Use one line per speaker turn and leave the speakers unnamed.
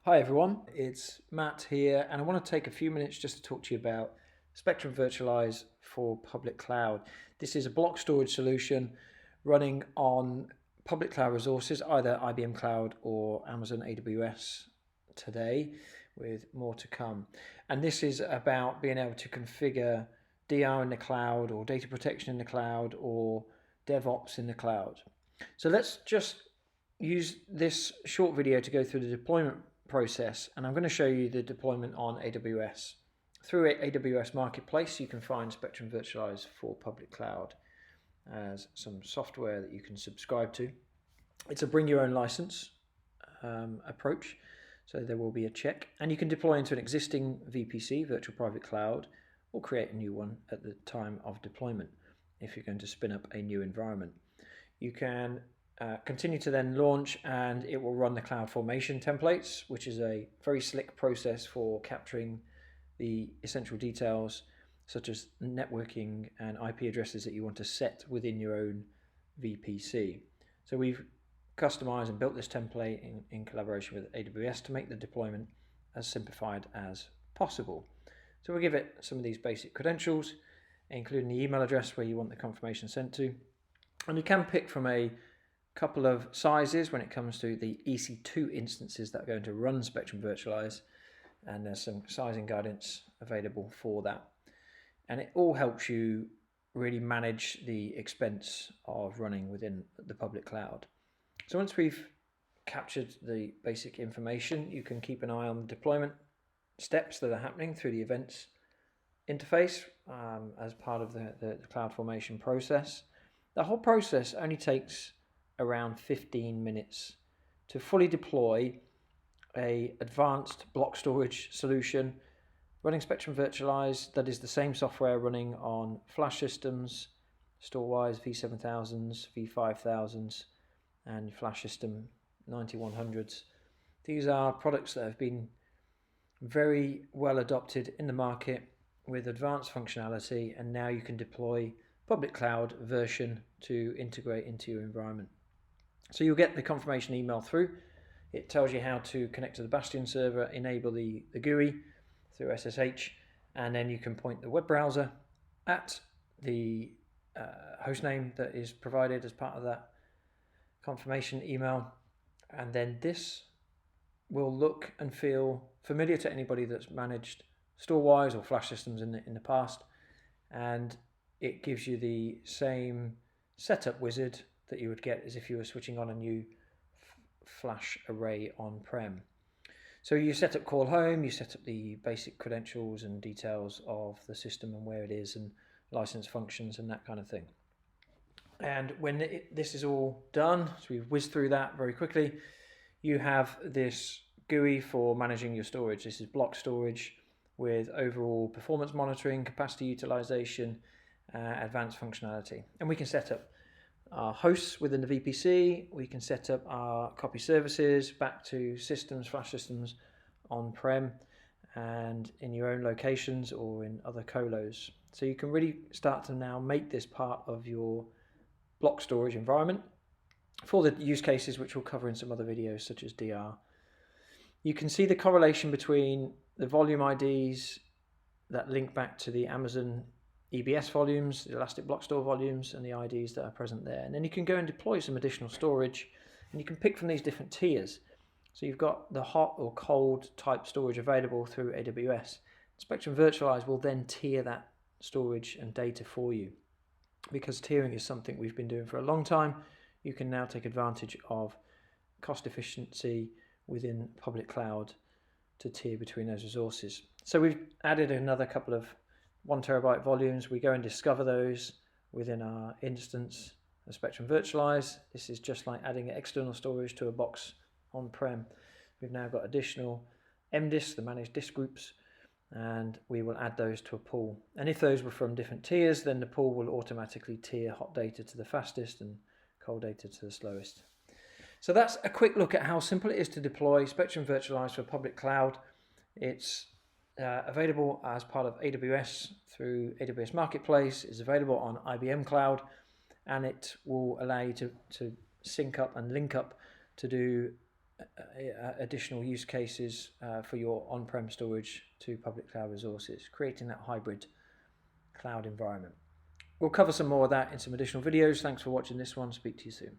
Hi everyone, it's Matt here, and I want to take a few minutes just to talk to you about Spectrum Virtualize for public cloud. This is a block storage solution running on public cloud resources, either IBM Cloud or Amazon AWS today, with more to come. And this is about being able to configure DR in the cloud, or data protection in the cloud, or DevOps in the cloud. So let's just use this short video to go through the deployment process, and I'm going to show you the deployment on AWS. Through AWS Marketplace, you can find Spectrum Virtualize for public cloud as some software that you can subscribe to. It's a bring your own license approach, so there will be a check, and you can deploy into an existing VPC, virtual private cloud, or create a new one at the time of deployment if you're going to spin up a new environment. You can continue to then launch, and it will run the CloudFormation templates, which is a very slick process for capturing the essential details such as networking and IP addresses that you want to set within your own VPC. So we've customized and built this template in collaboration with AWS to make the deployment as simplified as possible. So we'll give it some of these basic credentials, including the email address where you want the confirmation sent to. And you can pick from a couple of sizes when it comes to the EC2 instances that are going to run Spectrum Virtualize, and there's some sizing guidance available for that. And it all helps you really manage the expense of running within the public cloud. So once we've captured the basic information, you can keep an eye on the deployment steps that are happening through the events interface as part of the CloudFormation process. The whole process only takes around 15 minutes to fully deploy a advanced block storage solution running Spectrum Virtualize that is the same software running on flash systems, StoreWise V7000s, V5000s, and flash system 9100s. These are products that have been very well adopted in the market with advanced functionality, and now you can deploy public cloud version to integrate into your environment. So you'll get the confirmation email through. It tells you how to connect to the Bastion server, enable the GUI through SSH, and then you can point the web browser at the hostname that is provided as part of that confirmation email, and then this will look and feel familiar to anybody that's managed StoreWise or flash systems in the past, and it gives you the same setup wizard that you would get as if you were switching on a new flash array on-prem. So you set up call home, you set up the basic credentials and details of the system and where it is and license functions and that kind of thing. And when this is all done, so we've whizzed through that very quickly, you have this GUI for managing your storage. This is block storage with overall performance monitoring, capacity utilization, advanced functionality. And we can set up our hosts within the VPC, we can set up our copy services back to systems, flash systems on-prem and in your own locations or in other colos. So you can really start to now make this part of your block storage environment for the use cases which we'll cover in some other videos such as DR. You can see the correlation between the volume IDs that link back to the Amazon EBS volumes, the Elastic Block Store volumes, and the IDs that are present there. And then you can go and deploy some additional storage, and you can pick from these different tiers. So you've got the hot or cold type storage available through AWS. Spectrum Virtualize will then tier that storage and data for you. Because tiering is something we've been doing for a long time, you can now take advantage of cost efficiency within public cloud to tier between those resources. So we've added another couple of 1 terabyte volumes. We go and discover those within our instance of Spectrum Virtualize. This is just like adding external storage to a box on-prem. We've now got additional MDisks, the managed disk groups, and we will add those to a pool. And if those were from different tiers, then the pool will automatically tier hot data to the fastest and cold data to the slowest. So that's a quick look at how simple it is to deploy Spectrum Virtualize for public cloud. It's available as part of AWS through AWS Marketplace, is available on IBM Cloud, and it will allow you to sync up and link up to do additional use cases for your on-prem storage to public cloud resources, creating that hybrid cloud environment. We'll cover some more of that in some additional videos. Thanks for watching this one. Speak to you soon.